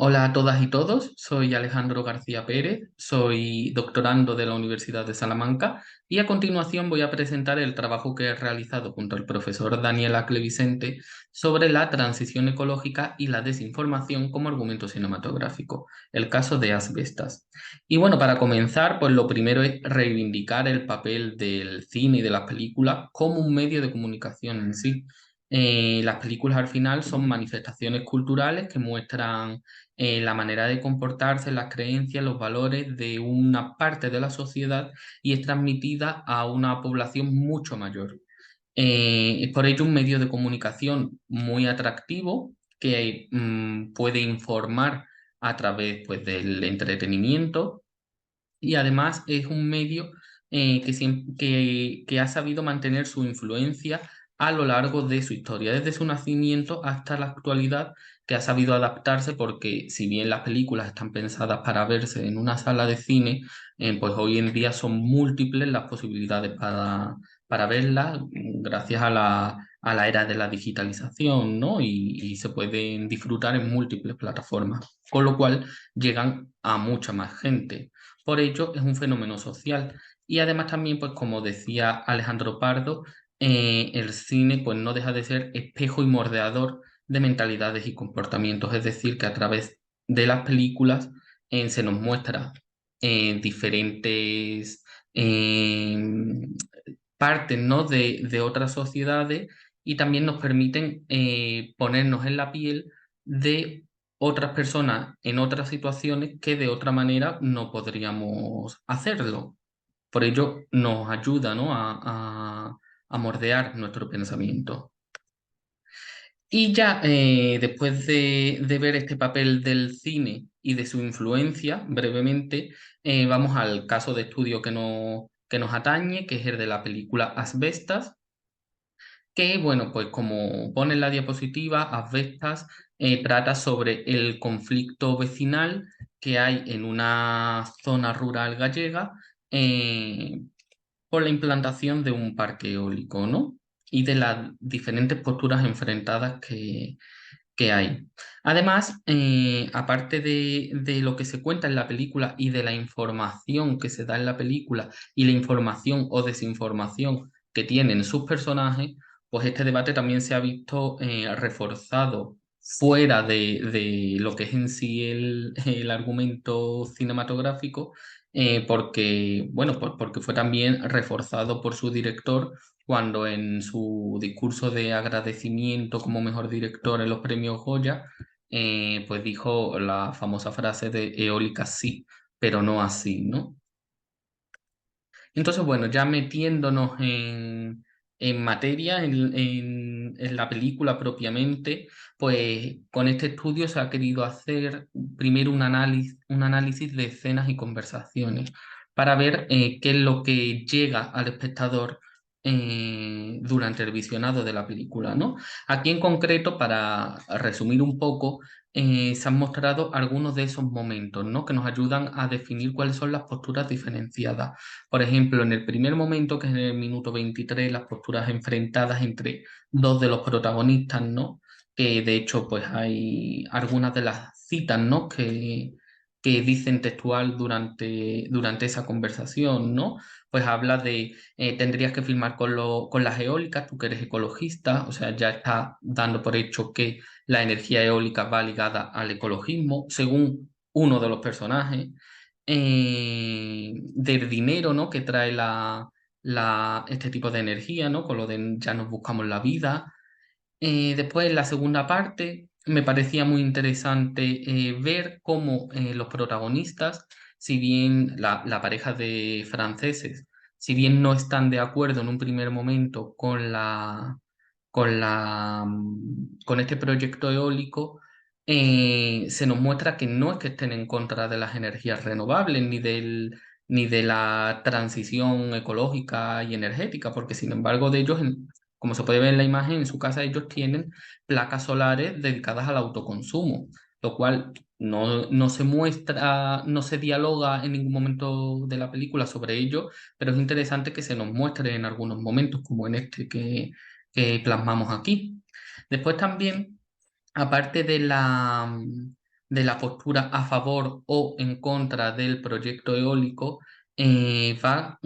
Hola a todas y todos, soy Alejandro García Pérez, soy doctorando de la Universidad de Salamanca y a continuación voy a presentar el trabajo que he realizado junto al profesor Daniel Acle Vicente sobre la transición ecológica y la desinformación como argumento cinematográfico, el caso de Asbestas. Y bueno, para comenzar, pues lo primero es reivindicar el papel del cine y de las películas como un medio de comunicación en sí. Las películas al final son manifestaciones culturales que muestran la manera de comportarse, las creencias, los valores de una parte de la sociedad y es transmitida a una población mucho mayor. Es por ello un medio de comunicación muy atractivo que puede informar a través pues, del entretenimiento y además es un medio que ha sabido mantener su influencia a lo largo de su historia, desde su nacimiento hasta la actualidad, que ha sabido adaptarse porque si bien las películas están pensadas para verse en una sala de cine, pues hoy en día son múltiples las posibilidades para verlas gracias a la era de la digitalización, ¿no? Y se pueden disfrutar en múltiples plataformas, con lo cual llegan a mucha más gente. Por ello, es un fenómeno social. Y además también, pues como decía Alejandro Pardo, el cine pues no deja de ser espejo y moldeador de mentalidades y comportamientos. Es decir, que a través de las películas se nos muestra diferentes eh, partes, ¿no? de otras sociedades y también nos permiten ponernos en la piel de otras personas en otras situaciones que de otra manera no podríamos hacerlo. Por ello nos ayuda, ¿no? a moldear nuestro pensamiento. Y ya después de ver este papel del cine y de su influencia, brevemente, vamos al caso de estudio que nos atañe, que es el de la película Asbestas, que, bueno, pues como pone en la diapositiva, Asbestas trata sobre el conflicto vecinal que hay en una zona rural gallega eh, por la implantación de un parque eólico, ¿no? Y de las diferentes posturas enfrentadas que hay. Además, aparte de lo que se cuenta en la película y de la información que se da en la película y la información o desinformación que tienen sus personajes, pues este debate también se ha visto reforzado fuera de lo que es en sí el argumento cinematográfico, porque, bueno, pues porque fue también reforzado por su director cuando en su discurso de agradecimiento como mejor director en los premios Goya, pues dijo la famosa frase de eólica sí, pero no así, ¿no? Entonces, bueno, ya metiéndonos en materia, en la película propiamente, pues con este estudio se ha querido hacer primero un análisis de escenas y conversaciones para ver qué es lo que llega al espectador durante el visionado de la película, ¿no? Aquí en concreto, para resumir un poco, se han mostrado algunos de esos momentos, ¿no? Que nos ayudan a definir cuáles son las posturas diferenciadas. Por ejemplo, en el primer momento, que es en el minuto 23, las posturas enfrentadas entre dos de los protagonistas, ¿no? Que de hecho, pues hay algunas de las citas, ¿no? Que dicen textual durante esa conversación, ¿no? Pues habla de, tendrías que filmar con las eólicas, tú que eres ecologista, o sea, ya está dando por hecho que la energía eólica va ligada al ecologismo, según uno de los personajes del dinero, ¿no? Que trae este tipo de energía, ¿no? Con lo de ya nos buscamos la vida. Después, la segunda parte, me parecía muy interesante ver cómo los protagonistas, si bien la pareja de franceses, si bien no están de acuerdo en un primer momento con este proyecto eólico, se nos muestra que no es que estén en contra de las energías renovables ni de la transición ecológica y energética, porque sin embargo de ellos, como se puede ver en la imagen, en su casa ellos tienen placas solares dedicadas al autoconsumo, lo cual no se muestra, no se dialoga en ningún momento de la película sobre ello, pero es interesante que se nos muestre en algunos momentos, como en este que plasmamos aquí. Después también, aparte de la postura a favor o en contra del proyecto eólico, va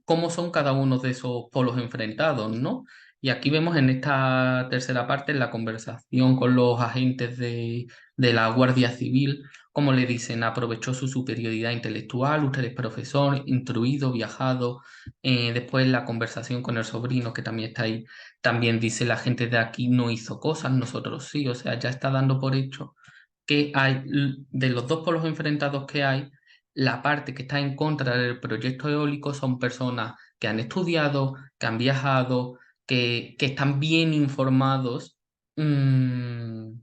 cómo son cada uno de esos polos enfrentados, ¿no? Y aquí vemos en esta tercera parte, en la conversación con los agentes de la Guardia Civil, como le dicen, aprovechó su superioridad intelectual, usted es profesor, instruido, viajado. Después la conversación con el sobrino, que también está ahí, también dice, la gente de aquí no hizo cosas, nosotros sí, o sea, ya está dando por hecho que hay, de los dos polos enfrentados que hay, la parte que está en contra del proyecto eólico son personas que han estudiado, que han viajado, que están bien informados, mm,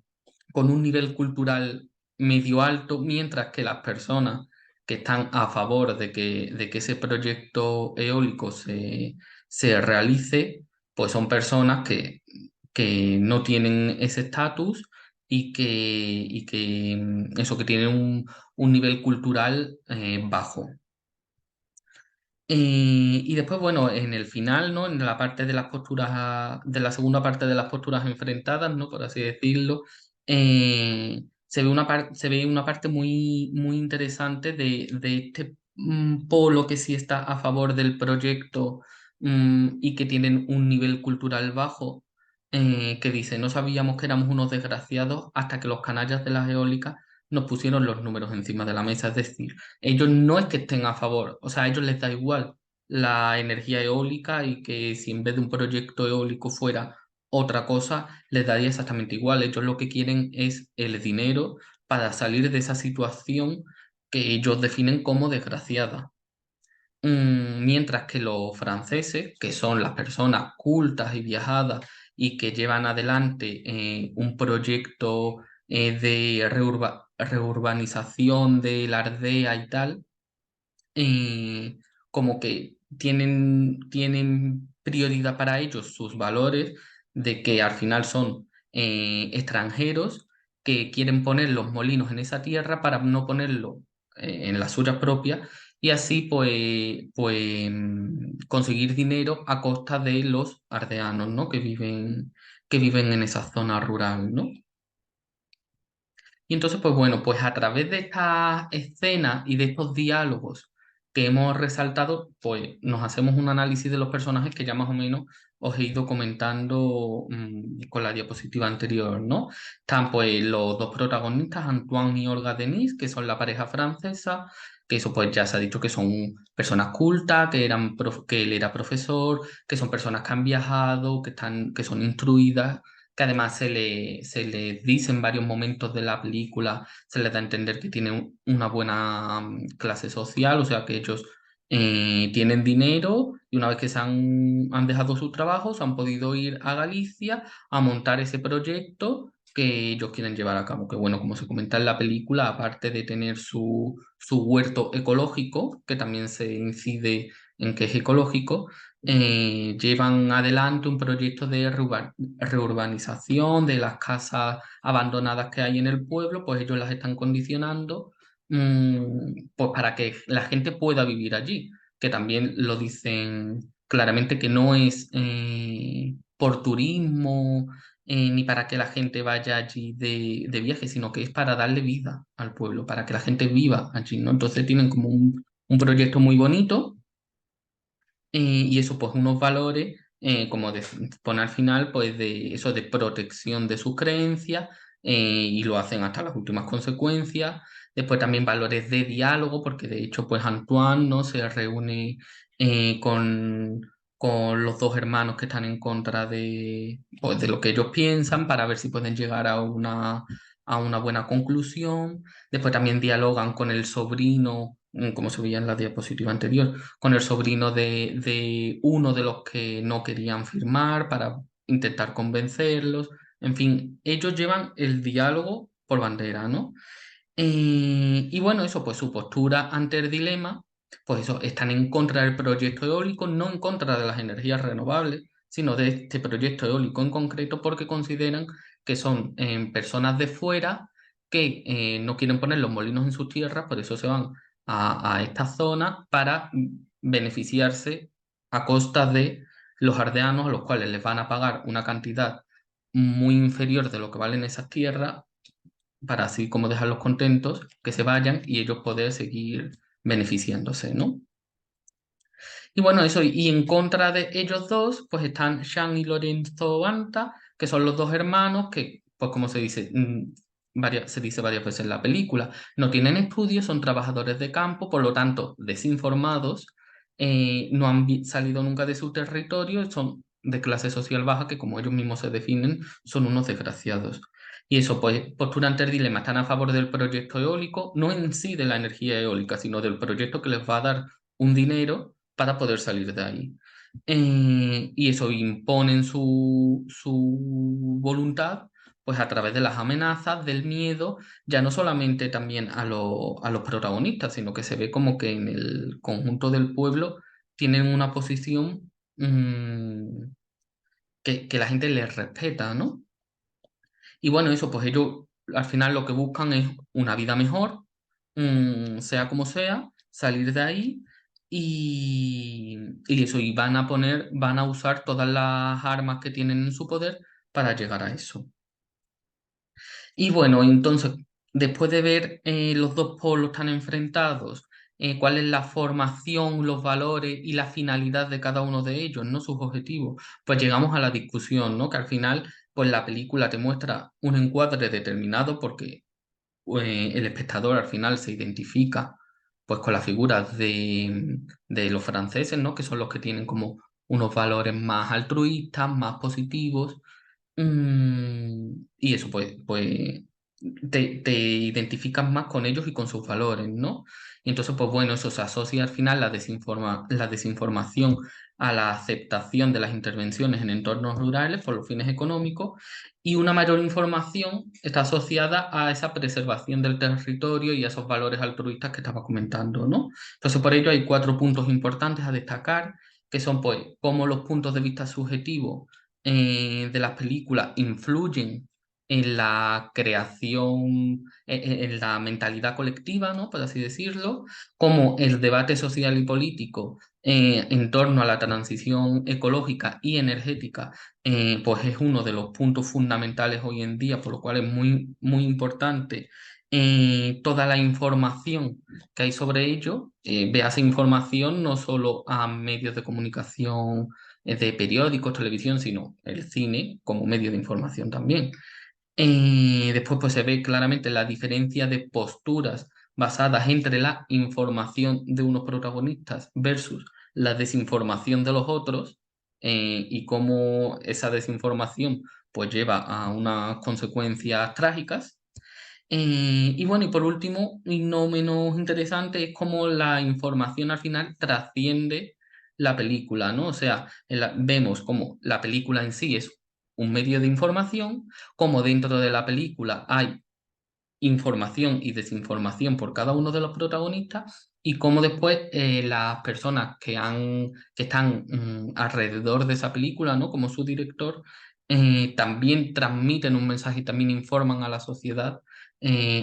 con un nivel cultural medio alto, mientras que las personas que están a favor de que ese proyecto eólico se realice, pues son personas que no tienen ese estatus y que eso, que tienen un nivel cultural bajo. Y después, bueno, en el final, ¿no? En la parte de las posturas, de la segunda parte de las posturas enfrentadas, ¿no? Por así decirlo, se ve una parte muy, muy interesante de este polo que sí está a favor del proyecto, y que tienen un nivel cultural bajo, que dice, no sabíamos que éramos unos desgraciados hasta que los canallas de las eólicas nos pusieron los números encima de la mesa. Es decir, ellos no es que estén a favor, o sea, a ellos les da igual la energía eólica, y que si en vez de un proyecto eólico fuera otra cosa, les daría exactamente igual. Ellos lo que quieren es el dinero para salir de esa situación que ellos definen como desgraciada. Mientras que los franceses, que son las personas cultas y viajadas y que llevan adelante un proyecto de reurbanización de la aldea y tal, eh, como que tienen prioridad para ellos sus valores, de que al final son extranjeros que quieren poner los molinos en esa tierra para no ponerlo en las suyas propias, y así conseguir dinero a costa de los aldeanos, ¿no? Que viven en esa zona rural, ¿no? Y entonces, pues bueno, pues a través de estas escenas y de estos diálogos que hemos resaltado, pues nos hacemos un análisis de los personajes que ya más o menos os he ido comentando con la diapositiva anterior, ¿no? Están pues los dos protagonistas, Antoine y Olga Denis, que son la pareja francesa, que eso pues ya se ha dicho que son personas cultas, que él era profesor, que son personas que han viajado, que son instruidas, que además se le dice en varios momentos de la película, se les da a entender que tienen una buena clase social, o sea que ellos tienen dinero, y una vez que han dejado sus trabajos, han podido ir a Galicia a montar ese proyecto que ellos quieren llevar a cabo. Que bueno, como se comenta en la película, aparte de tener su huerto ecológico, que también se incide en que es ecológico, llevan adelante un proyecto de reurbanización de las casas abandonadas que hay en el pueblo, pues ellos las están condicionando, pues para que la gente pueda vivir allí, que también lo dicen claramente, que no es por turismo, ni para que la gente vaya allí de viaje, sino que es para darle vida al pueblo, para que la gente viva allí, ¿no? Entonces tienen como un proyecto muy bonito, y eso, pues unos valores, como pone al final, pues de eso, de protección de sus creencias, y lo hacen hasta las últimas consecuencias. Después también valores de diálogo, porque de hecho, pues Antoine, ¿no? Se reúne con los dos hermanos que están en contra pues, de lo que ellos piensan, para ver si pueden llegar a una buena conclusión. Después también dialogan con el sobrino, como se veía en la diapositiva anterior, con el sobrino de uno de los que no querían firmar, para intentar convencerlos. En fin, ellos llevan el diálogo por bandera, ¿no? Y bueno, eso, pues su postura ante el dilema, pues eso, están en contra del proyecto eólico, no en contra de las energías renovables, sino de este proyecto eólico en concreto, porque consideran que son personas de fuera que no quieren poner los molinos en sus tierras, por eso se van a esta zona para beneficiarse a costa de los aldeanos, a los cuales les van a pagar una cantidad muy inferior de lo que valen esas tierras, para así como dejarlos contentos, que se vayan y ellos poder seguir beneficiándose, ¿no? Y bueno, eso, y en contra de ellos dos, pues están Sean y Lorenzo Anta, que son los dos hermanos que, pues como se dice, se dice varias veces en la película, no tienen estudios, son trabajadores de campo, por lo tanto, desinformados, no han salido nunca de su territorio, son de clase social baja, que como ellos mismos se definen, son unos desgraciados. Y eso, pues, postulan ante el dilema, están a favor del proyecto eólico, no en sí de la energía eólica, sino del proyecto que les va a dar un dinero para poder salir de ahí. Y eso imponen su voluntad, pues a través de las amenazas, del miedo, ya no solamente también a los protagonistas, sino que se ve como que en el conjunto del pueblo tienen una posición que la gente les respeta, ¿no? Y bueno, eso, pues ellos al final lo que buscan es una vida mejor, sea como sea, salir de ahí y, y eso, y van a usar todas las armas que tienen en su poder para llegar a eso. Y bueno, entonces, después de ver los dos polos tan enfrentados, cuál es la formación, los valores y la finalidad de cada uno de ellos, ¿no? Sus objetivos, pues llegamos a la discusión, ¿no? Que al final, pues la película te muestra un encuadre determinado porque el espectador al final se identifica pues con las figuras de los franceses, ¿no? Que son los que tienen como unos valores más altruistas, más positivos. Y eso, pues te identificas más con ellos y con sus valores, ¿no? Y entonces, pues bueno, eso se asocia al final la desinformación a la aceptación de las intervenciones en entornos rurales por los fines económicos y una mayor información está asociada a esa preservación del territorio y a esos valores altruistas que estaba comentando, ¿no? Entonces, por ello hay cuatro puntos importantes a destacar, que son, pues, cómo los puntos de vista subjetivos de las películas influyen en la creación, en la mentalidad colectiva, ¿no? Por así decirlo, como el debate social y político en torno a la transición ecológica y energética, pues es uno de los puntos fundamentales hoy en día, por lo cual es muy, muy importante toda la información que hay sobre ello, véase información no solo a medios de comunicación de periódicos, televisión, sino el cine como medio de información también. Después pues se ve claramente la diferencia de posturas basadas entre la información de unos protagonistas versus la desinformación de los otros y cómo esa desinformación pues lleva a unas consecuencias trágicas. Y bueno, y por último, y no menos interesante, es cómo la información al final trasciende la película, ¿no? O sea, vemos cómo la película en sí es un medio de información, cómo dentro de la película hay información y desinformación por cada uno de los protagonistas y cómo después las personas que están alrededor de esa película, ¿no? Como su director, también transmiten un mensaje y también informan a la sociedad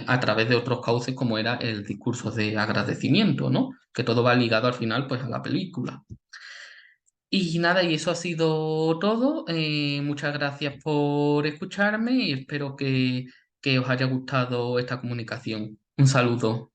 a través de otros cauces como era el discurso de agradecimiento, ¿no? Que todo va ligado al final pues a la película. Y nada, y eso ha sido todo. Muchas gracias por escucharme y espero que os haya gustado esta comunicación. Un saludo.